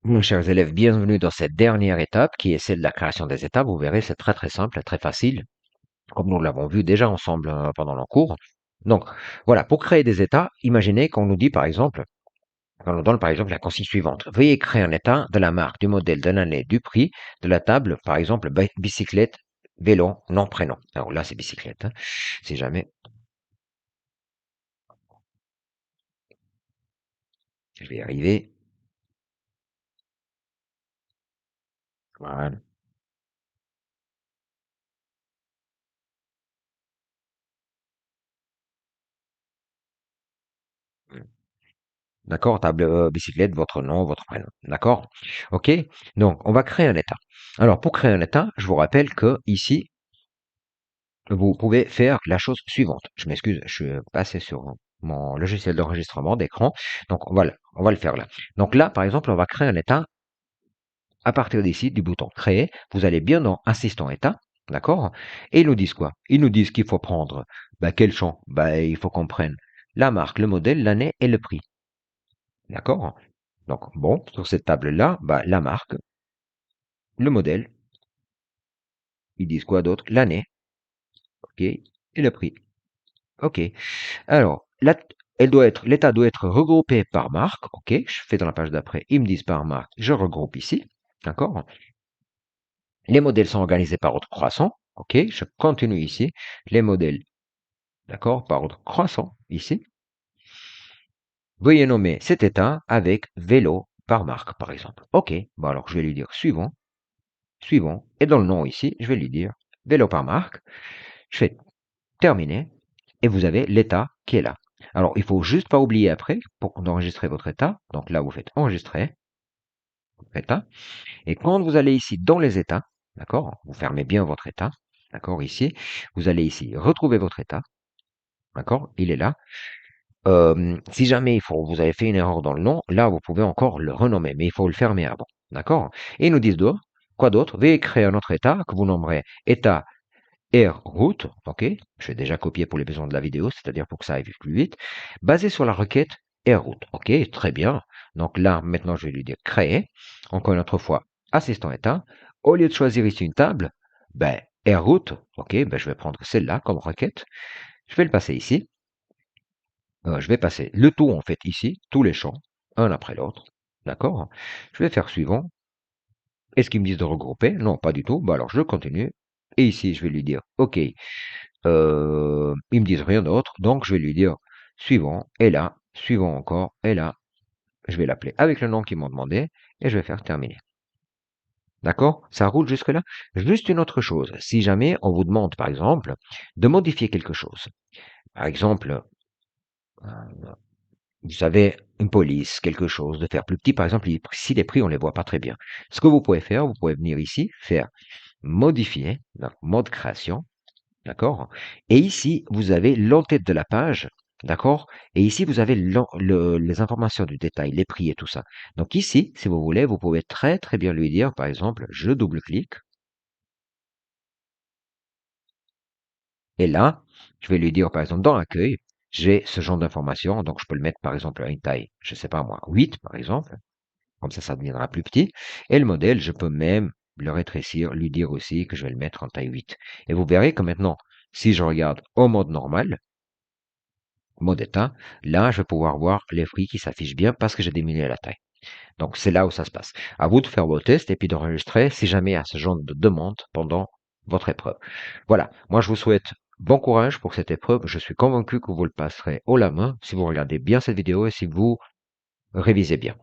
Mes chers élèves, bienvenue dans cette dernière étape qui est celle de la création des états. Vous verrez, c'est très très simple, très facile, comme nous l'avons vu déjà ensemble pendant le cours. Donc, voilà, pour créer des états, imaginez qu'on nous dit par exemple, on nous donne par exemple la consigne suivante. Veuillez créer un état de la marque, du modèle, de l'année, du prix, de la table, par exemple, bicyclette, vélo, nom, prénom. Alors là, c'est bicyclette, hein, si jamais. Je vais y arriver. Voilà. D'accord, table, bicyclette, votre nom, votre prénom. D'accord? OK? Donc, on va créer un état. Alors, pour créer un état, je vous rappelle que ici, vous pouvez faire la chose suivante. Je m'excuse, je suis passé sur mon logiciel d'enregistrement d'écran. Donc, voilà, on va le faire là. Donc là, par exemple, on va créer un état à partir d'ici, du bouton créer. Vous allez bien dans assistant état. D'accord? Et ils nous disent quoi? Ils nous disent qu'il faut prendre, quel champ? Il faut qu'on prenne la marque, le modèle, l'année et le prix. D'accord? Donc, bon, sur cette table-là, la marque, le modèle, ils disent quoi d'autre? L'année, ok, et le prix, ok. Alors, là, l'état doit être regroupé par marque, ok. Je fais dans la page d'après, ils me disent par marque, je regroupe ici, d'accord. Les modèles sont organisés par ordre croissant, ok. Je continue ici, les modèles, d'accord, par ordre croissant, ici. Veuillez nommer cet état avec vélo par marque, par exemple. Ok, bon alors je vais lui dire suivant, suivant, et dans le nom ici, je vais lui dire vélo par marque. Je fais terminer et vous avez l'état qui est là. Alors, il faut juste pas oublier après pour enregistrer votre état. Donc là, vous faites enregistrer votre état. Et quand vous allez ici dans les états, d'accord, vous fermez bien votre état, d'accord, ici, vous allez ici retrouver votre état, d'accord, il est là. Si jamais vous avez fait une erreur dans le nom, là, vous pouvez encore le renommer, mais il faut le fermer avant, d'accord. Et ils nous disent quoi d'autre? Veuillez créer un autre état que vous nommerez état Air route, ok, je vais déjà copier pour les besoins de la vidéo, c'est-à-dire pour que ça aille plus vite, basé sur la requête Air route, ok, très bien. Donc là, maintenant, je vais lui dire créer. Encore une autre fois, assistant état. Au lieu de choisir ici une table, Air route, ok, je vais prendre celle-là comme requête. Je vais le passer ici. Je vais passer le tout en fait ici, tous les champs, un après l'autre, d'accord. Je vais faire suivant. Est-ce qu'ils me disent de regrouper? Non, pas du tout. Alors je continue. Et ici, je vais lui dire, OK, ils me disent rien d'autre, donc je vais lui dire suivant, et là, suivant encore, et là, je vais l'appeler avec le nom qu'ils m'ont demandé, et je vais faire terminer. D'accord? Ça roule jusque-là? Juste une autre chose, si jamais on vous demande, par exemple, de modifier quelque chose. Par exemple, euh, vous savez, une police, quelque chose, de faire plus petit, par exemple, si les prix, on ne les voit pas très bien. Ce que vous pouvez faire, vous pouvez venir ici, faire modifier, donc mode création, d'accord? Et ici, vous avez l'entête de la page, d'accord? Et ici, vous avez les informations du détail, les prix et tout ça. Donc ici, si vous voulez, vous pouvez très très bien lui dire, par exemple, je double-clique, et là, je vais lui dire, par exemple, dans l'accueil, j'ai ce genre d'informations, donc je peux le mettre, par exemple, à une taille, je sais pas moi, 8, par exemple, comme ça deviendra plus petit. Et le modèle, je peux même le rétrécir, lui dire aussi que je vais le mettre en taille 8. Et vous verrez que maintenant, si je regarde au mode normal, mode état, là, je vais pouvoir voir les fruits qui s'affichent bien parce que j'ai diminué la taille. Donc, c'est là où ça se passe. À vous de faire vos tests et puis d'enregistrer si jamais il y a ce genre de demande pendant votre épreuve. Voilà. Moi, je vous souhaite bon courage pour cette épreuve. Je suis convaincu que vous le passerez haut la main si vous regardez bien cette vidéo et si vous révisez bien.